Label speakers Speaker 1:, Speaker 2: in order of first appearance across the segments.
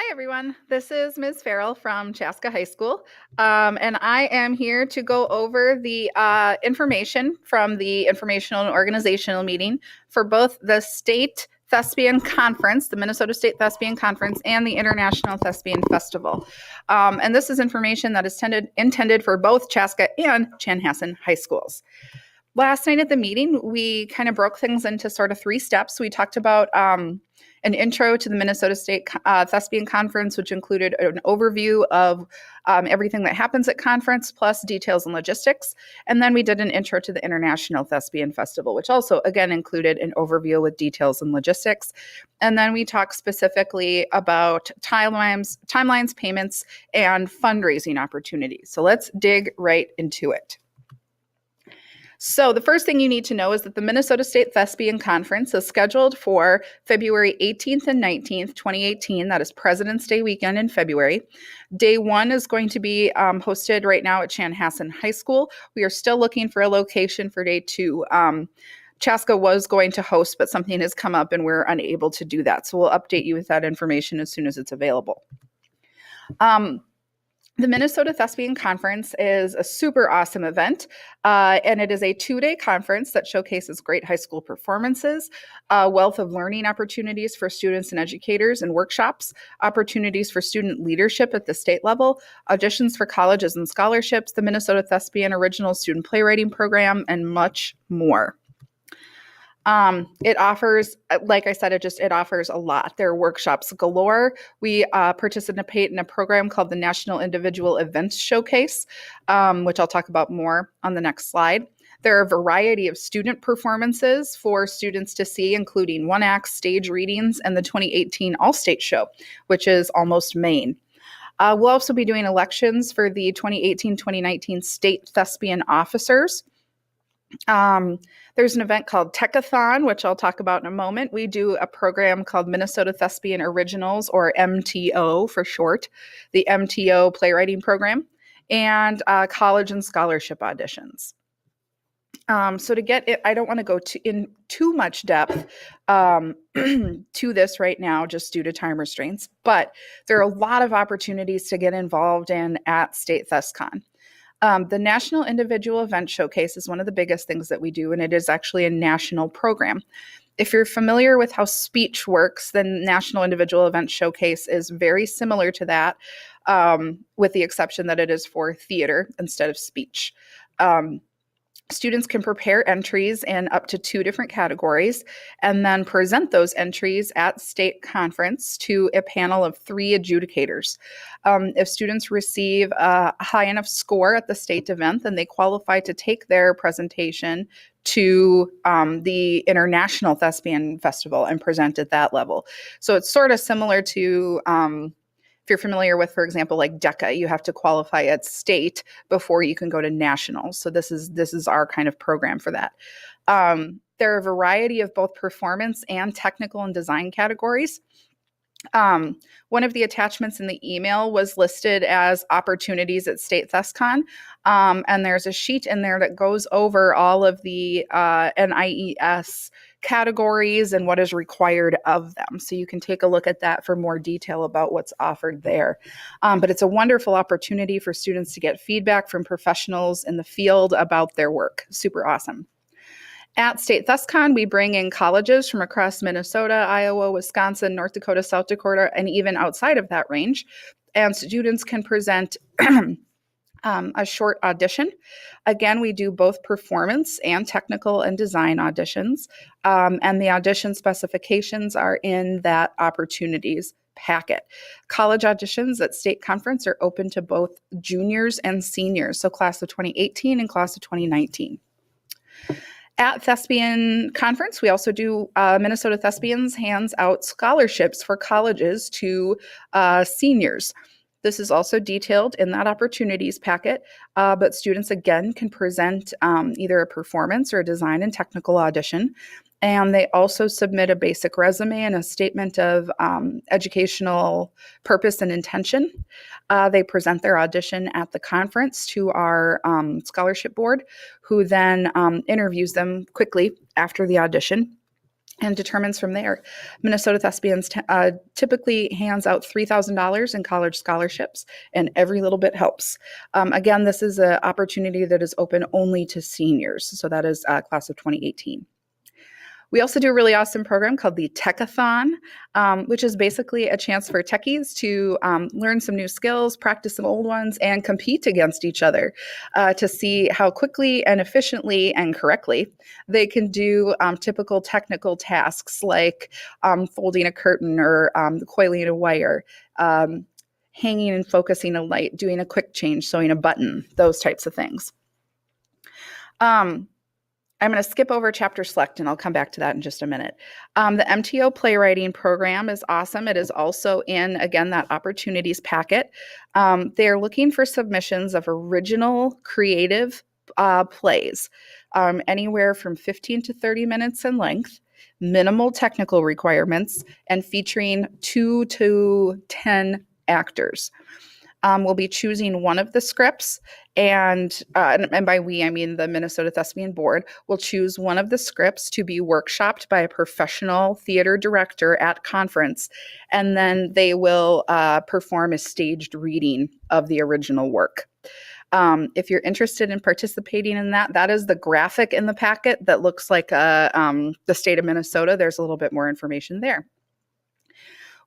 Speaker 1: Hi, everyone. This is Ms. Farrell from Chaska High School, and I am here to go over the information from the informational and organizational meeting for both the State Thespian Conference, the Minnesota State Thespian Conference, and the International Thespian Festival. And this is information that is intended for both Chaska and Chanhassen High Schools. Last night at the meeting, we kind of broke things into sort of three steps. We talked about an intro to the Minnesota State Thespian Conference, which included an overview of everything that happens at conference, plus details and logistics. And then we did an intro to the International Thespian Festival, which also, again, included an overview with details and logistics. And then we talked specifically about timelines, payments, and fundraising opportunities. So let's dig right into it. So the first thing you need to know is that the Minnesota State Thespian Conference is scheduled for February 18th and 19th, 2018. That is President's Day weekend in February. Day one is going to be hosted right now at Chanhassen High School. We are still looking for a location for day two. Chaska was going to host, but something has come up and we're unable to do that. So we'll update you with that information as soon as it's available. The Minnesota Thespian Conference is a super awesome event, and it is a two-day conference that showcases great high school performances, a wealth of learning opportunities for students and educators and workshops, opportunities for student leadership at the state level, auditions for colleges and scholarships, the Minnesota Thespian Original Student Playwriting Program, and much more. It offers, like I said, it offers a lot. There are workshops galore. We participate in a program called the National Individual Events Showcase, which I'll talk about more on the next slide. There are a variety of student performances for students to see, including one-act stage readings and the 2018 All-State Show, which is almost Maine. We'll also be doing elections for the 2018-2019 State Thespian Officers. There's an event called Techathon, which I'll talk about in a moment. We do a program called Minnesota Thespian Originals, or MTO for short, the MTO playwriting program, and college and scholarship auditions. So to get it, I don't want to go in too much depth to this right now, just due to time restraints, but there are a lot of opportunities to get involved in at State ThesCon. The National Individual Event Showcase is one of the biggest things that we do, and it is actually a national program. If you're familiar with how speech works, then National Individual Event Showcase is very similar to that, with the exception that it is for theater instead of speech. Students can prepare entries in up to 2 different categories and then present those entries at state conference to a panel of 3 adjudicators. If students receive a high enough score at the state event, then they qualify to take their presentation to the International Thespian Festival and present at that level. So it's sort of similar to if you're familiar with, for example, like DECA, you have to qualify at state before you can go to national. So this is our kind of program for that. There are a variety of both performance and technical and design categories. One of the attachments in the email was listed as opportunities at State ThesCon, and there's a sheet in there that goes over all of the NIES categories and what is required of them. So you can take a look at that for more detail about what's offered there. But it's a wonderful opportunity for students to get feedback from professionals in the field about their work. Super awesome. At State ThesCon, we bring in colleges from across Minnesota, Iowa, Wisconsin, North Dakota, South Dakota, and even outside of that range. And students can present a short audition. Again, we do both performance and technical and design auditions. And the audition specifications are in that opportunities packet. College auditions at state conference are open to both juniors and seniors, so class of 2018 and class of 2019. At Thespian Conference, we also do Minnesota Thespians hands out scholarships for colleges to seniors. This is also detailed in that opportunities packet, but students, again, can present either a performance or a design and technical audition. And they also submit a basic resume and a statement of educational purpose and intention. They present their audition at the conference to our scholarship board, who then interviews them quickly after the audition. and determines from there. Minnesota Thespians typically hands out $3,000 in college scholarships, and every little bit helps. Again, this is an opportunity that is open only to seniors, so that is class of 2018. We also do a really awesome program called the Techathon, which is basically a chance for techies to learn some new skills, practice some old ones, and compete against each other to see how quickly and efficiently and correctly they can do typical technical tasks like folding a curtain or coiling a wire, hanging and focusing a light, doing a quick change, sewing a button, those types of things. I'm going to skip over chapter select, and I'll come back to that in just a minute. The MTO playwriting program is awesome. It is also in, again, that opportunities packet. They're looking for submissions of original creative plays, anywhere from 15 to 30 minutes in length, minimal technical requirements, and featuring 2 to 10 actors. We'll be choosing one of the scripts, and by we, I mean the Minnesota Thespian Board will choose one of the scripts to be workshopped by a professional theater director at conference, and then they will perform a staged reading of the original work. If you're interested in participating in that, that is the graphic in the packet that looks like the state of Minnesota. There's a little bit more information there.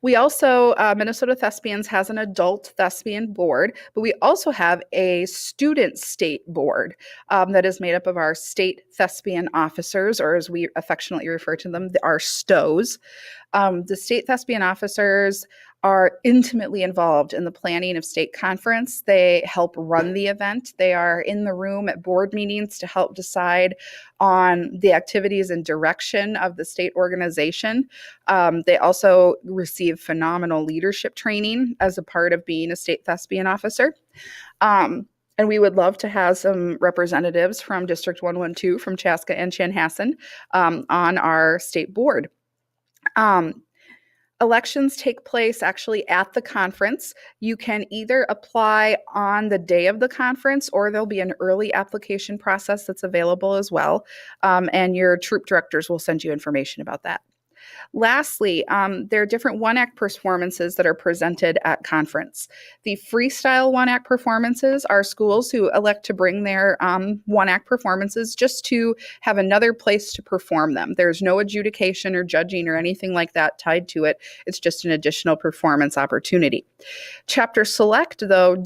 Speaker 1: We also, Minnesota Thespians has an adult thespian board, but we also have a student state board that is made up of our state thespian officers, or as we affectionately refer to them, our STOs. The state thespian officers are intimately involved in the planning of state conference. They help run the event. They are in the room at board meetings to help decide on the activities and direction of the state organization. They also receive phenomenal leadership training as a part of being a state thespian officer. And we would love to have some representatives from District 112, from Chaska and Chanhassen, on our state board. Elections take place actually at the conference. You can either apply on the day of the conference, or there'll be an early application process that's available as well. And your troop directors will send you information about that. Lastly, there are different one-act performances that are presented at conference. The freestyle one-act performances are schools who elect to bring their one-act performances just to have another place to perform them. There's no adjudication or judging or anything like that tied to it. It's just an additional performance opportunity. Chapter select, though,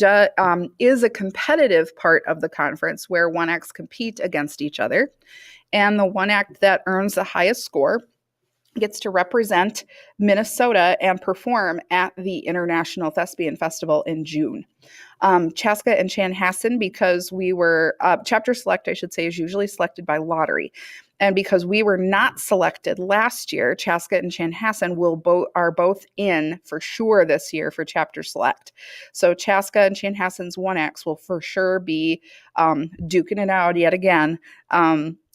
Speaker 1: is a competitive part of the conference where one-acts compete against each other. And the one-act that earns the highest score gets to represent Minnesota and perform at the International Thespian Festival in June. Chaska and Chanhassen, because we were, chapter select, I should say, is usually selected by lottery. And because we were not selected last year, Chaska and Chanhassen are both in for sure this year for chapter select. So Chaska and Chanhassen's one-acts will for sure be duking it out yet again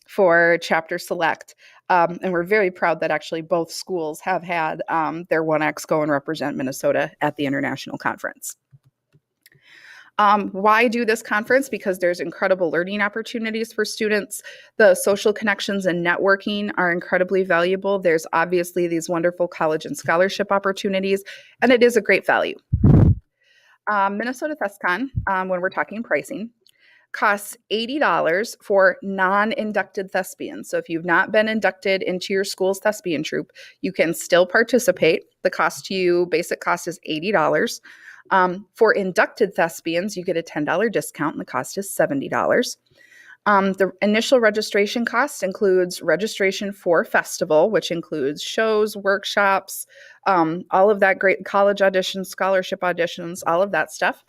Speaker 1: for chapter select. And we're very proud that actually both schools have had their one-acts go and represent Minnesota at the International Conference. Why do this conference? Because there's incredible learning opportunities for students. The social connections and networking are incredibly valuable. There's obviously these wonderful college and scholarship opportunities, and it is a great value. Minnesota ThesCon, when we're talking pricing, costs $80 for non-inducted thespians. So if you've not been inducted into your school's thespian troupe, you can still participate. The cost to you, basic cost is $80. For inducted thespians, you get a $10 discount, and the cost is $70. The initial registration cost includes registration for festival, which includes shows, workshops, all of that great college auditions, scholarship auditions, all of that stuff.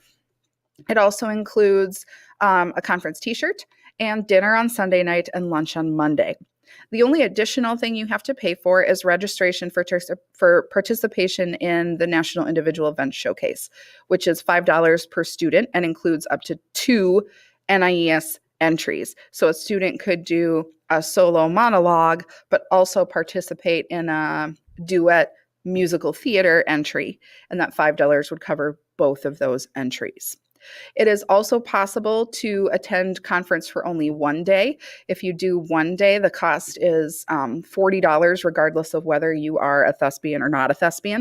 Speaker 1: It also includes a conference t-shirt and dinner on Sunday night and lunch on Monday. The only additional thing you have to pay for is registration for participation in the National Individual Event Showcase, which is $5 per student and includes up to 2 NIES entries. So a student could do a solo monologue, but also participate in a duet musical theater entry, and that $5 would cover both of those entries. It is also possible to attend conference for only one day. If you do one day, the cost is $40, regardless of whether you are a thespian or not a thespian.